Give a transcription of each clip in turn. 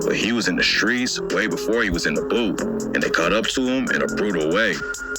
but he was in the streets way before he was in the booth, and they caught up to him in a brutal way.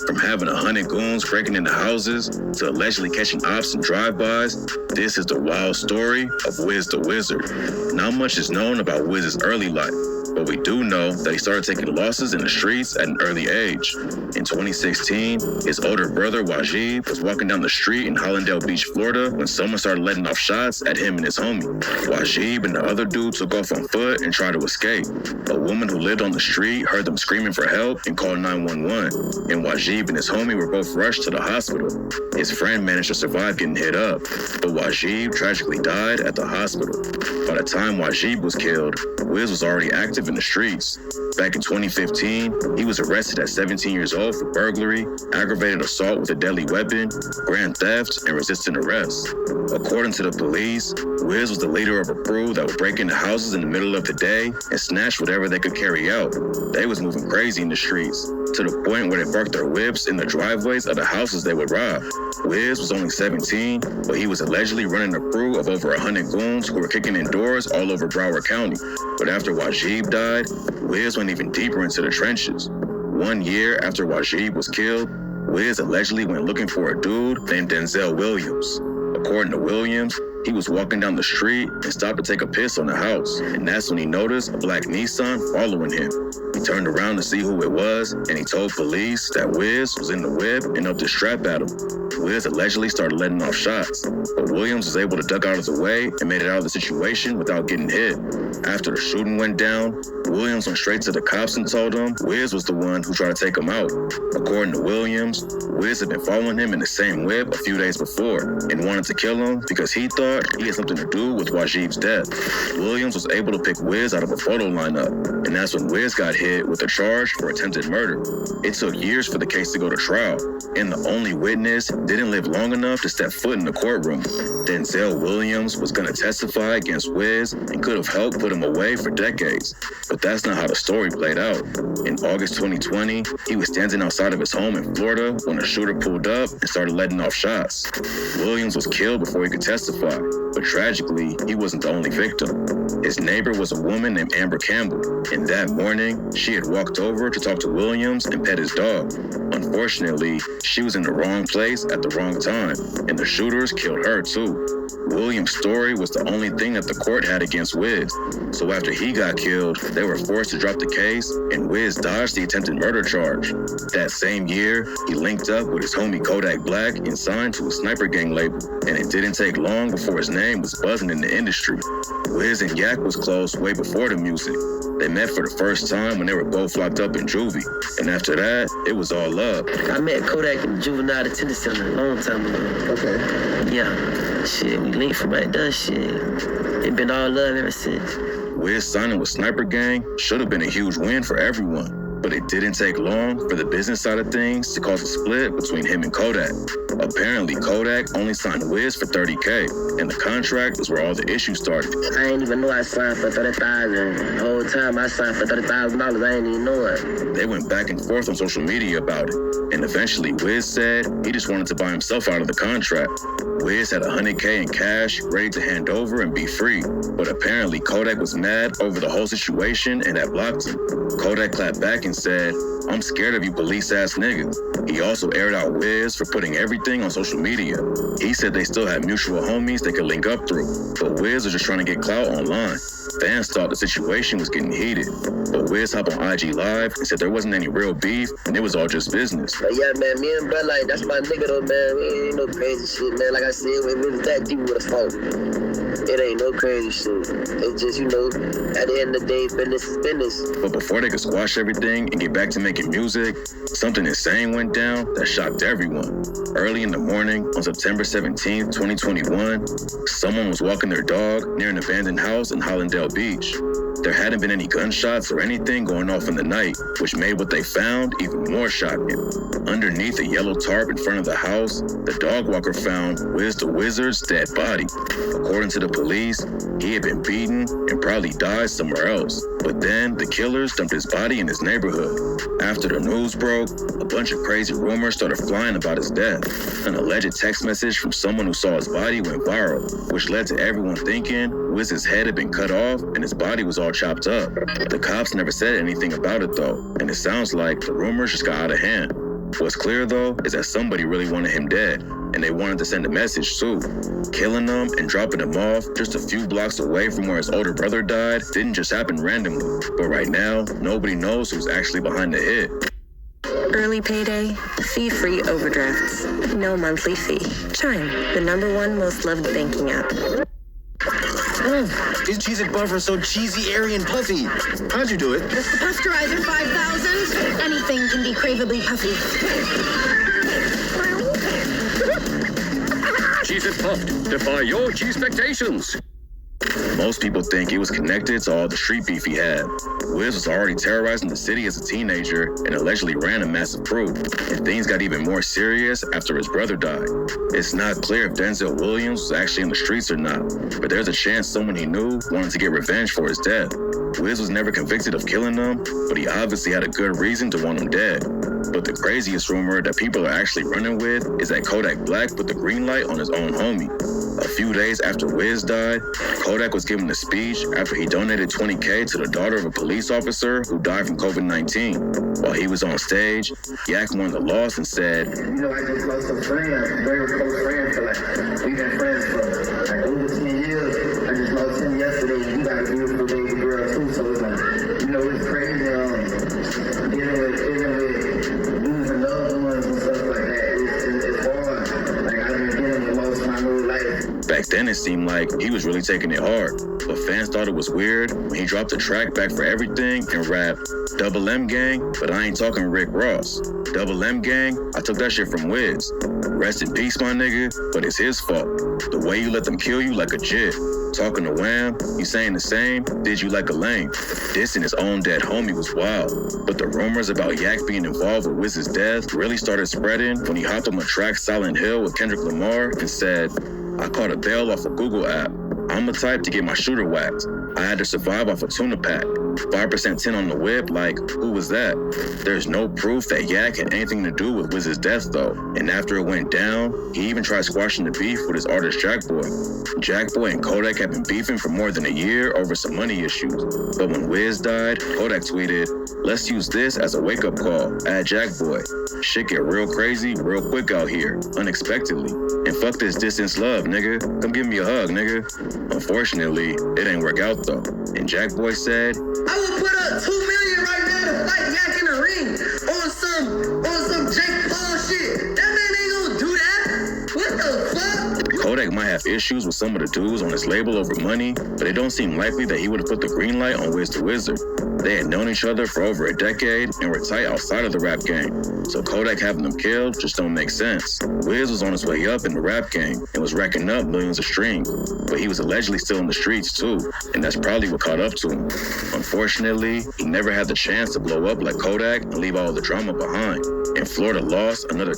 From having 100 goons breaking into houses to allegedly catching ops and drive-bys, this is the wild story of Wizdawizard. Not much is known about Wiz's early life, but we do know that he started taking losses in the streets at an early age. In 2016, his older brother Wajib was walking down the street in Hollandale Beach, Florida, when someone started letting off shots at him and his homie. Wajib and the other dude took off on foot and tried to escape. A woman who lived on the street heard them screaming for help and called 911, and Wajib and his homie were both rushed to the hospital. His friend managed to survive getting hit up, but Wajib tragically died at the hospital. By the time Wajib was killed, Wiz was already active in the streets. Back in 2015, he was arrested at 17 years old for burglary, aggravated assault with a deadly weapon, grand theft, and resisting arrest. According to the police, Wiz was the leader of a crew that would break into houses in the middle of the day and snatch whatever they could carry out. They was moving crazy in the streets, to the point where they parked their whips in the driveways of the houses they would rob. Wiz was only 17, but he was allegedly running a crew of over 100 goons who were kicking in doors all over Broward County. But after Wajib died, Wiz went even deeper into the trenches. 1 year after Wajib was killed, Wiz allegedly went looking for a dude named Denzel Williams. According to Williams, he was walking down the street and stopped to take a piss on the house, and that's when he noticed a black Nissan following him. He turned around to see who it was, and he told police that Wiz was in the whip and up to strap at him. Wiz allegedly started letting off shots, but Williams was able to duck out of the way and made it out of the situation without getting hit. After the shooting went down, Williams went straight to the cops and told them Wiz was the one who tried to take him out. According to Williams, Wiz had been following him in the same whip a few days before and wanted to kill him because he thought he had something to do with Wajib's death. Williams was able to pick Wiz out of a photo lineup, and that's when Wiz got hit with a charge for attempted murder. It took years for the case to go to trial, and the only witness didn't live long enough to step foot in the courtroom. Denzel Williams was going to testify against Wiz and could have helped put him away for decades, but that's not how the story played out. In August 2020, he was standing outside of his home in Florida when a shooter pulled up and started letting off shots. Williams was killed before he could testify, but tragically, he wasn't the only victim. His neighbor was a woman named Amber Campbell, and that morning, she had walked over to talk to Williams and pet his dog. Unfortunately, she was in the wrong place at the wrong time, and the shooters killed her too. Williams' story was the only thing that the court had against Wiz, so after he got killed, they were forced to drop the case, and Wiz dodged the attempted murder charge. That same year, he linked up with his homie Kodak Black and signed to a sniper gang label, and it didn't take long before his name was buzzing in the industry. Wiz and Yak was close way before the music. They met for the first time when they were both locked up in juvie, and after that, it was all love. I met Kodak in the juvenile detention center a long time ago. Okay. Yeah. Shit, we linked from right there, shit. It been all love ever since. Wiz signing with Sniper Gang should have been a huge win for everyone, but it didn't take long for the business side of things to cause a split between him and Kodak. Apparently, Kodak only signed Wiz for $30K, and the contract is where all the issues started. I ain't even know I signed for $30,000. The whole time I signed for $30,000, I ain't even know it. They went back and forth on social media about it, and eventually Wiz said he just wanted to buy himself out of the contract. Wiz had $100K in cash ready to hand over and be free, but apparently Kodak was mad over the whole situation and had blocked him. Kodak clapped back and said, "I'm scared of you police-ass niggas." He also aired out Wiz for putting everything on social media. He said they still had mutual homies they could link up through, but Wiz was just trying to get clout online. Fans thought the situation was getting heated, but Wiz hopped on IG Live and said there wasn't any real beef and it was all just business. But yeah, man, me and bro, like, that's my nigga though, man. We ain't no crazy shit, man. Like I said, if it was that deep with a phone, it ain't no crazy shit. It's just, at the end of the day, business is business. But before they could squash everything and get back to making music, something insane went down that shocked everyone. Early in the morning, on September 17th, 2021, someone was walking their dog near an abandoned house in Hollandale Beach. There hadn't been any gunshots or anything going off in the night, which made what they found even more shocking. Underneath a yellow tarp in front of the house, the dog walker found Wizdawizard's dead body. According to the police, he had been beaten and probably died somewhere else. But then the killers dumped his body in his neighborhood. After the news broke, a bunch of crazy rumors started flying about his death. An alleged text message from someone who saw his body went viral, which led to everyone thinking Wiz's head had been cut off and his body was all chopped up. The cops never said anything about it though, and it sounds like the rumors just got out of hand. What's clear though is that somebody really wanted him dead, and they wanted to send a message too. Killing him and dropping him off just a few blocks away from where his older brother died didn't just happen randomly. But right now, nobody knows who's actually behind the hit. Early payday, fee-free overdrafts, no monthly fee. Chime, the #1 most loved banking app. These cheese-it buns are so cheesy, airy, and puffy. How'd you do it? The Pasteurizer 5000. Anything can be craveably puffy. Cheese-it puffed. Defy your cheese expectations. Most people think he was connected to all the street beef he had. Wiz was already terrorizing the city as a teenager and allegedly ran a massive crew. And things got even more serious after his brother died. It's not clear if Denzel Williams was actually in the streets or not, but there's a chance someone he knew wanted to get revenge for his death. Wiz was never convicted of killing them, but he obviously had a good reason to want him dead. But the craziest rumor that people are actually running with is that Kodak Black put the green light on his own homie. A few days after Wiz died, Kodak was giving a speech after he donated $20K to the daughter of a police officer who died from COVID-19. While he was on stage, Yak mourned the loss and said, I just lost a friend, a very close friend for we've been friends for over 10 years. I just lost him yesterday, and you got a beautiful baby girl too, so it's it's crazy, dealing with losing loved ones and stuff like that. It's hard. I've been dealing with most of my whole life. Back then it seemed like he was really taking it hard, but fans thought it was weird when he dropped the track Back for Everything and rapped, "Double M Gang, but I ain't talking Rick Ross. Double M Gang, I took that shit from Wiz. Rest in peace, my nigga, but it's his fault. The way you let them kill you like a jit. Talking to Wham, you saying the same, did you like a lame. Dissing his own dead homie was wild. But the rumors about Yak being involved with Wiz's death really started spreading when he hopped on the track Silent Hill with Kendrick Lamar and said, I caught a bail off a Google app. I'm the type to get my shooter whacked. I had to survive off a tuna pack. 5% tin on the whip, like, who was that? There's no proof that Yak had anything to do with Wiz's death, though. And after it went down, he even tried squashing the beef with his artist Jackboy. Jackboy and Kodak had been beefing for more than a year over some money issues. But when Wiz died, Kodak tweeted, let's use this as a wake-up call. Add Jackboy. Shit get real crazy real quick out here, unexpectedly. And fuck this distance love, nigga. Come give me a hug, nigga. Unfortunately, it ain't work out, though. And Jackboy said, I would put up $2 million right now to fight Yak in the ring on some Jake Paul shit. That man ain't gonna do that. What the fuck? Kodak might have issues with some of the dudes on his label over money, but it don't seem likely that he would have put the green light on Wizdawizard. They had known each other for over a decade and were tight outside of the rap game, so Kodak having them killed just don't make sense. Wiz was on his way up in the rap game and was racking up millions of streams, but he was allegedly still in the streets too, and that's probably what caught up to him. Unfortunately, he never had the chance to blow up like Kodak and leave all the drama behind, and Florida lost another